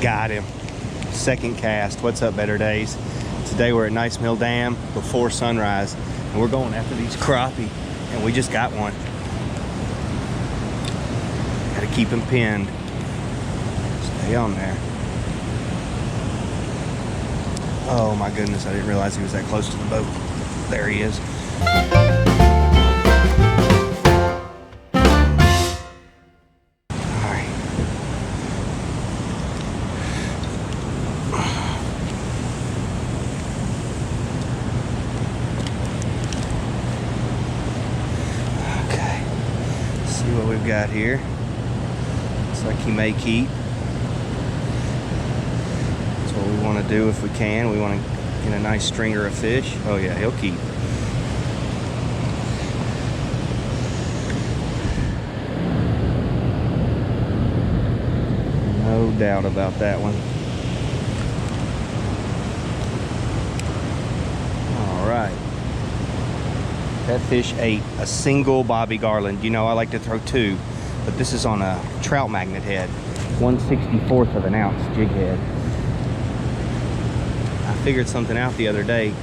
Got him. Second cast. What's up, Better Days? Today we're at Nice Mill Dam before sunrise, and we're going after these crappie, and we just got one. Gotta keep him pinned. Stay on there. Oh my goodness, I didn't realize he was that close to the boat. There he is. What we've got here. Looks like he may keep. That's what we want to do if we can. We want to get a nice stringer of fish. Oh yeah, he'll keep. No doubt about that one. All right. That fish ate a single bobby garland. You know, I like to throw two, but this is on a trout magnet head, 1/64 of an ounce jig head. I figured something out the other day.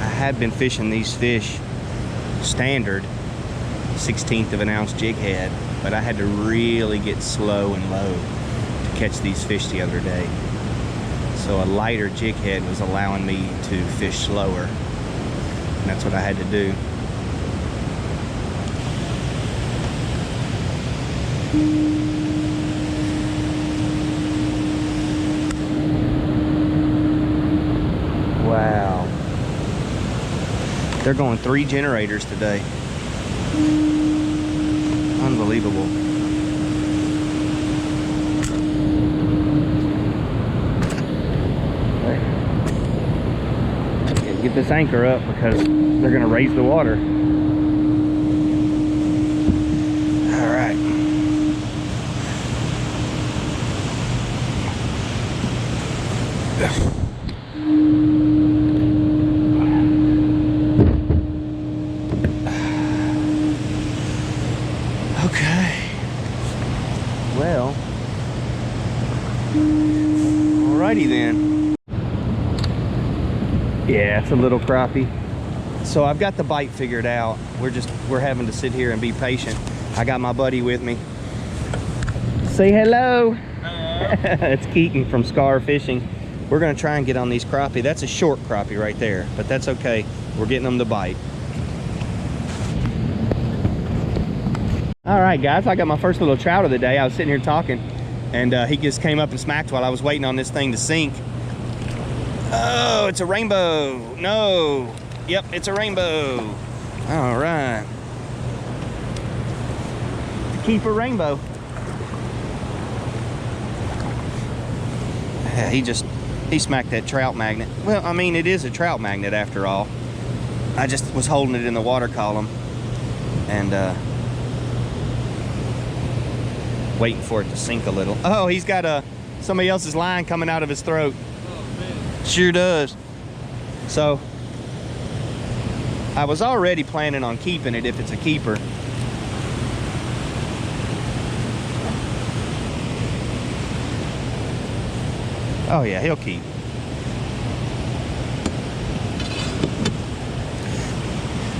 I had been fishing these fish standard 1/16 of an ounce jig head, but I had to really get slow and low to catch these fish the other day. So a lighter jig head was allowing me to fish slower. And that's what I had to do. Wow. They're going 3 generators today. Unbelievable. Get this anchor up because they're gonna raise the water. All right. Okay. Well, alrighty then. Yeah, it's a little crappie. So I've got the bite figured out. We're having to sit here and be patient. I got my buddy with me. Say hello. Hello. It's Keaton from Scar Fishing. We're gonna try and get on these crappie. That's a short crappie right there, but that's okay. We're getting them to bite. All right, guys, I got my first little trout of the day. I was sitting here talking, and he just came up and smacked while I was waiting on this thing to sink. Oh, it's a rainbow. No. Yep, it's a rainbow. All right. Keep a rainbow. Yeah, he smacked that trout magnet. Well, I mean, it is a trout magnet after all. I just was holding it in the water column and waiting for it to sink a little. Oh, he's got somebody else's line coming out of his throat. Sure does. So I was already planning on keeping it if it's a keeper. Oh yeah, he'll keep.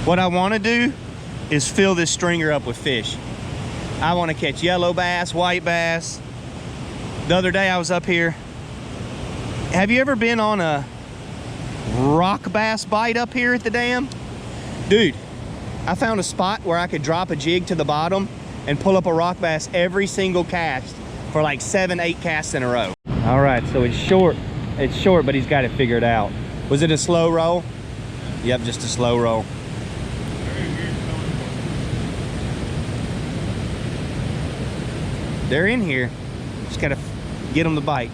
What I want to do is fill this stringer up with fish. I want to catch yellow bass, white bass. The other day I was up here. Have you ever been on a rock bass bite up here at the dam? Dude, I found a spot where I could drop a jig to the bottom and pull up a rock bass every single cast for like 7, 8 casts in a row. All right, so it's short, but he's got it figured out. Was it a slow roll? Yep, just a slow roll. They're in here. Just gotta get them to bite.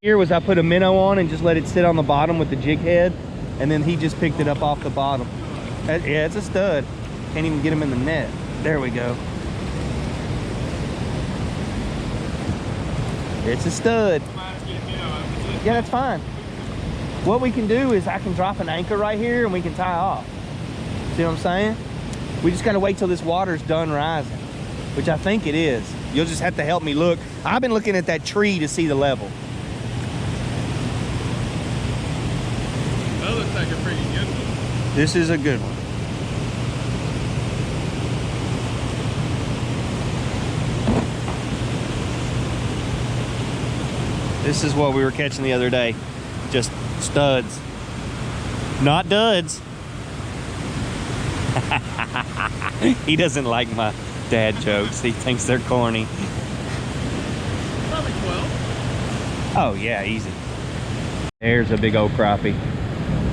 Here was I put a minnow on and just let it sit on the bottom with the jig head, and then he just picked it up off the bottom. Yeah, it's a stud. Can't even get him in the net. There we go. It's a stud. Yeah, that's fine. What we can do is I can drop an anchor right here and we can tie off. See what I'm saying? We just gotta wait till this water's done rising, which I think it is. You'll just have to help me look. I've been looking at that tree to see the level. That looks like a pretty good one. This is a good one. This is what we were catching the other day. Just studs. Not duds. He doesn't like my dad jokes. He thinks they're corny. Probably 12. Oh yeah, easy. There's a big old crappie.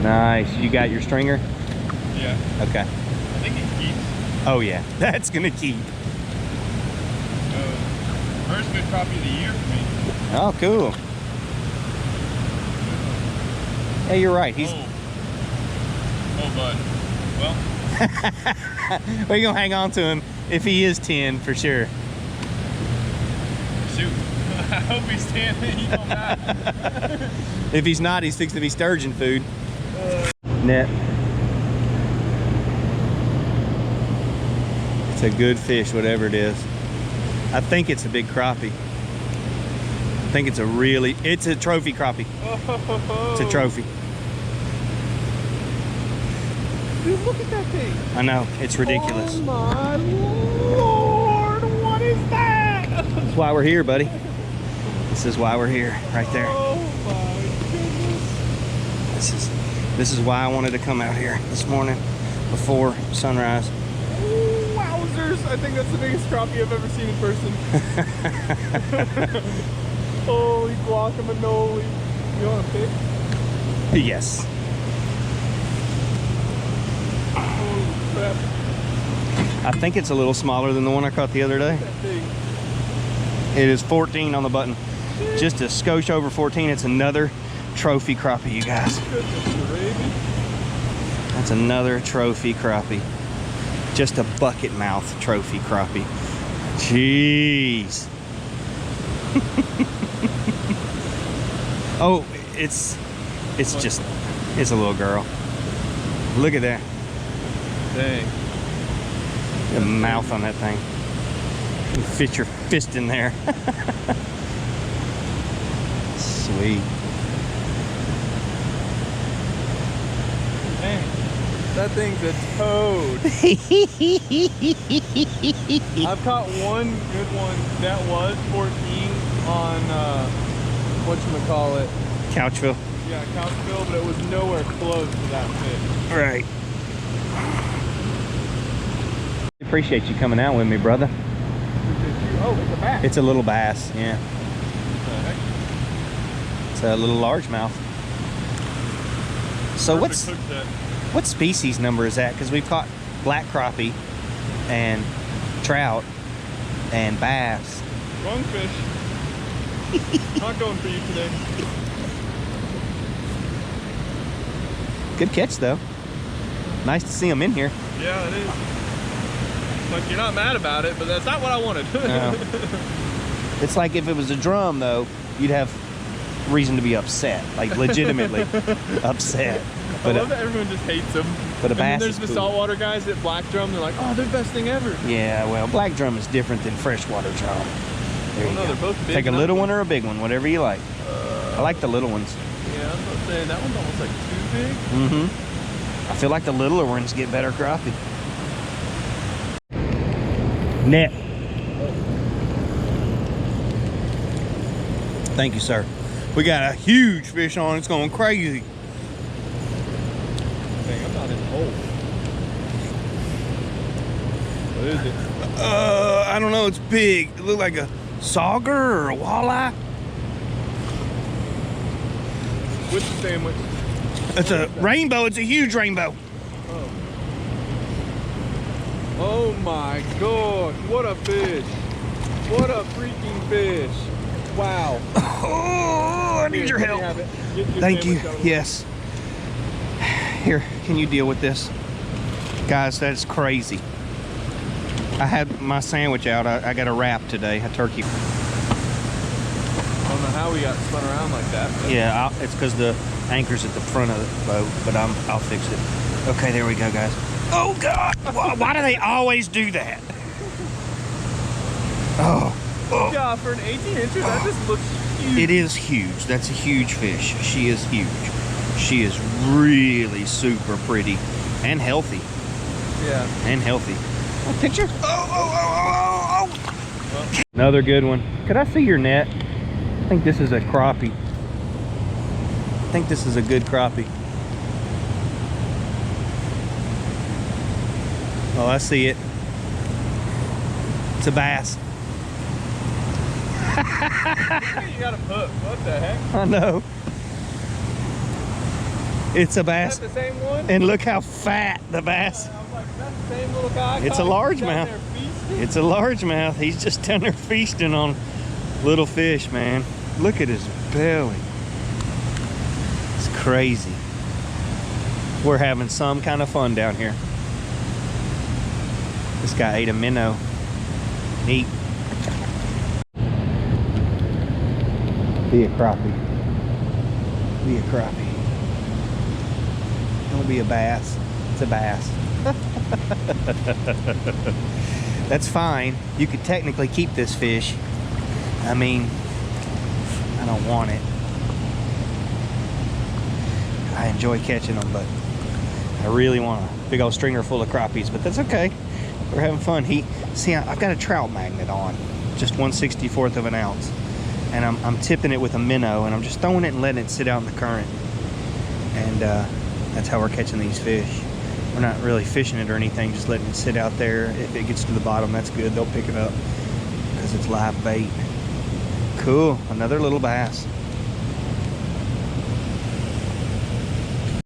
Nice. You got your stringer? Yeah. Okay. I think it keeps. Oh yeah, that's gonna keep. First good crappie of the year for me. Oh, cool. Hey, you're right. He's. Oh bud. Well. We're gonna hang on to him if he is 10 for sure. Shoot. I hope he's 10. He don't matter. If he's not, he's fixing to be sturgeon food. Net. It's a good fish, whatever it is. I think it's a big crappie. I think it's a trophy crappie. It's a trophy. Dude, look at that thing. I know, it's ridiculous. Oh my Lord, what is that? That's why we're here, buddy. This is why we're here, right there. Oh my goodness. This is why I wanted to come out here this morning before sunrise. Ooh, wowzers. I think that's the biggest crappie I've ever seen in person. Holy guacamole. You want a pick? Yes. Holy crap. I think it's a little smaller than the one I caught the other day. That big. It is 14 on the button. Just a skosh over 14. It's another trophy crappie, you guys. That's another trophy crappie. Just a bucket mouth trophy crappie. Jeez. Oh, it's a little girl. Look at that. Dang. The mouth on that thing. You fit your fist in there. Sweet. Dang. That thing's a toad. I've caught one good one that was 14 on whatchamacallit. Couchville. Yeah, Couchville, but it was nowhere close to that fish. Right. Appreciate you coming out with me, brother. Oh, it's a bass. It's a little bass, yeah. What the heck? It's a little largemouth. So what species number is that? Because we've caught black crappie and trout and bass. Wrong fish. Not going for you today. Good catch though. Nice to see them in here. Yeah, it is. Like, you're not mad about it, but that's not what I wanted. No. It's like if it was a drum though, you'd have reason to be upset, like legitimately upset. But I love that everyone just hates them. But a bass and then there's the cool. saltwater guys at black drum. They're like, oh, they're the best thing ever. Yeah, well, black drum is different than freshwater drum. There you go. They're both big. Take a little one or a big one, whatever you like. I like the little ones. Yeah, I was about to say, that one's almost like too big. Mm-hmm. I feel like the littler ones get better crappie. Net. Thank you, sir. We got a huge fish on. It's going crazy. Dang, I'm not in the hole. What is it? I don't know. It's big. It looked like a sauger or a walleye. What's the sandwich? It's a rainbow. It's a huge rainbow. Oh. Oh my gosh, what a fish. What a freaking fish. Wow. Oh, I need your help. Thank you. Yes. Here, can you deal with this? Guys, that's crazy. I had my sandwich out. I got a wrap today, a turkey. I don't know how we got spun around like that. Yeah, it's because the anchor's at the front of the boat, but I'll fix it. Okay, there we go, guys. Oh God! Why do they always do that? Oh, Yeah, for an 18 incher, that just looks huge. It is huge. That's a huge fish. She is huge. She is really super pretty and healthy. Yeah. And healthy. Oh, picture. Oh. Well. Another good one. Could I see your net? I think this is a crappie. I think this is a good crappie. Oh, I see it. It's a bass. You got a hook. What the heck? I know. It's a bass. Is that the same one? And look how fat the bass. I was like, is that the same little guy? It's a largemouth. It's a largemouth. He's just down there feasting on little fish, man. Look at his belly. It's crazy. We're having some kind of fun down here. This guy ate a minnow. Neat. Be a crappie. Be a crappie. Don't be a bass. It's a bass. That's fine. You could technically keep this fish. I mean, I don't want it. I enjoy catching them, but I really want a big old stringer full of crappies, but that's okay. We're having fun. See, I've got a trout magnet on, just 1/64 of an ounce. And I'm tipping it with a minnow, and I'm just throwing it and letting it sit out in the current. And that's how we're catching these fish. We're not really fishing it or anything, just letting it sit out there. If it gets to the bottom, that's good. They'll pick it up because it's live bait. Cool, another little bass.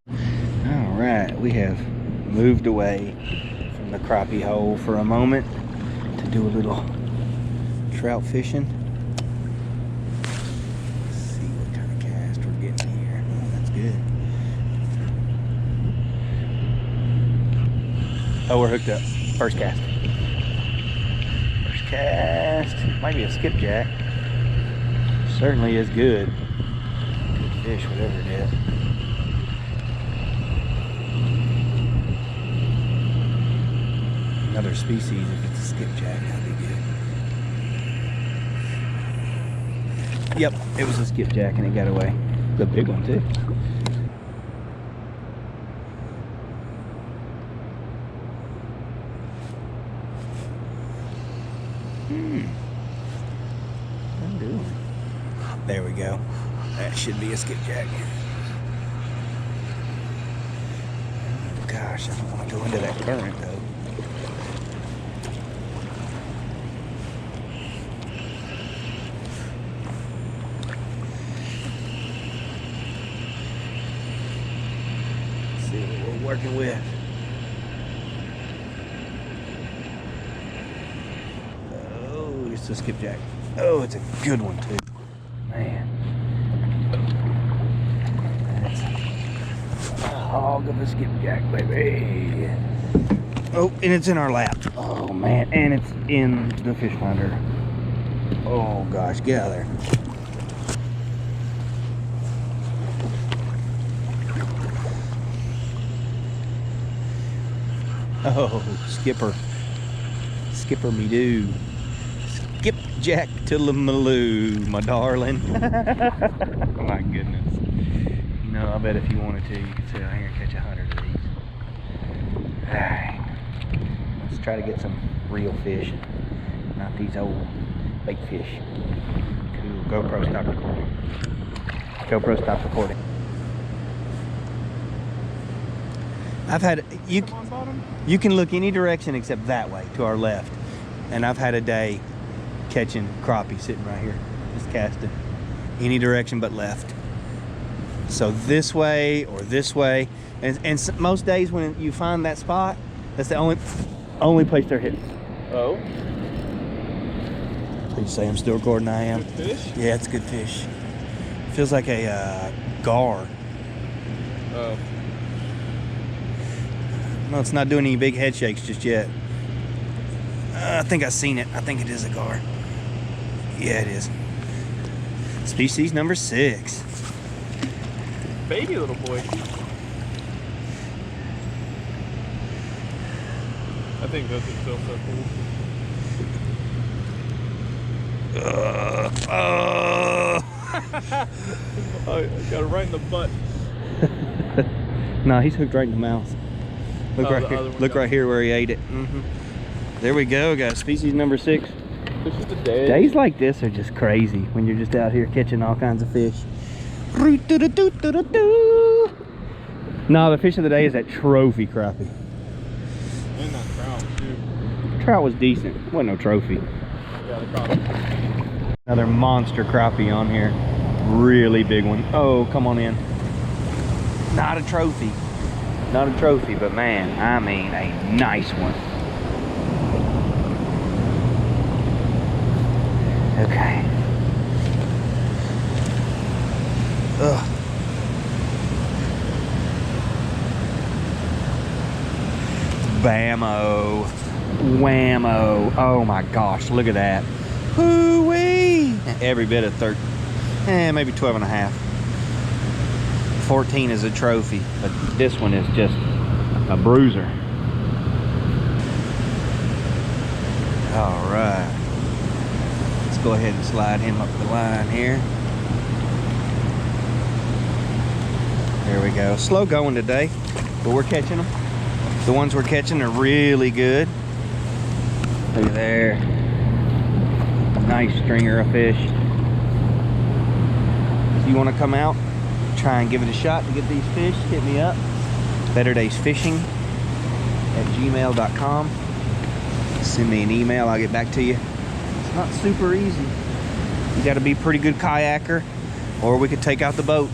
All right, we have moved away from the crappie hole for a moment to do a little trout fishing. Let's see what kind of cast we're getting here. Oh, that's good. Oh, we're hooked up. First cast. First cast. Might be a skipjack. Certainly is good. Good fish, whatever it is. Another species, if it's a skipjack, that'd be good. Yep, it was a skipjack and it got away. It's a big one too. There we go. That should be a skipjack. Oh, gosh, I don't want to go into that current though. Let's see what we're working with. Oh, it's a skipjack. Oh, it's a good one too. Man, that's a hog of a skipjack, baby. Oh, and it's in our lap. Oh man, and it's in the fish finder. Oh gosh, get out of there. Oh, skipper me do. Skipjack to the Maloo, my darling. My goodness. You know, I bet if you wanted to, you could sit out here and catch 100 of these. Alright. Let's try to get some real fish, not these old bait fish. Cool. GoPro, stop recording. GoPro, stop recording. I've had, you can look any direction except that way, to our left. And I've had a day catching crappie sitting right here, just casting any direction but left. So this way or this way, and most days when you find that spot, that's the only place they're hitting. Oh. So you say I'm still recording? I am. Good fish? Yeah, it's good fish. Feels like a gar. Oh. No, it's not doing any big head shakes just yet. I think I've seen it. I think it is a gar. Yeah, it is. Species number 6. Baby little boy. I think that's itself so cool. Oh, I got it right in the butt. No, he's hooked right in the mouth. Look right here. Look right here where he ate it. There we go, guys. Species number 6. This is the day. Days like this are just crazy when you're just out here catching all kinds of fish. No, the fish of the day is that trophy crappie. And that trout, too. Trout was decent. Wasn't no trophy. Yeah, the crappie. Another monster crappie on here. Really big one. Oh, come on in. Not a trophy. Not a trophy, but man, I mean a nice one. Okay. Ugh. Bammo. Whammo. Oh my gosh, look at that. Hoo-wee. Every bit of 13, maybe 12 and a half. 14 is a trophy, but this one is just a bruiser. All right. Let's go ahead and slide him up the line here. There we go. Slow going today, but we're catching them. The ones we're catching are really good. Look at there. Nice stringer of fish. If you want to come out, try and give it a shot to get these fish, hit me up. betterdaysfishing@gmail.com. Send me an email, I'll get back to you. It's not super easy. You got to be a pretty good kayaker, or we could take out the boat.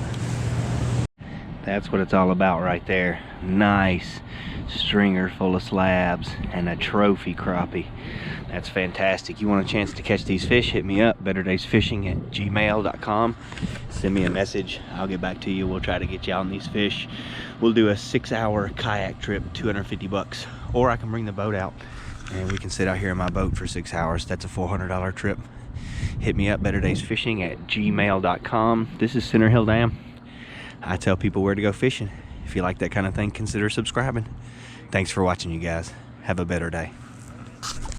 That's what it's all about right there. Nice stringer full of slabs and a trophy crappie. That's fantastic. You want a chance to catch these fish, hit me up, betterdaysfishing@gmail.com. Send me a message, I'll get back to you. We'll try to get you out on these fish. We'll do a 6-hour kayak trip, 250 bucks. Or I can bring the boat out and we can sit out here in my boat for 6 hours. That's a $400 trip. Hit me up, betterdaysfishing@gmail.com. This is Center Hill Dam. I tell people where to go fishing. If you like that kind of thing, consider subscribing. Thanks for watching, you guys. Have a better day.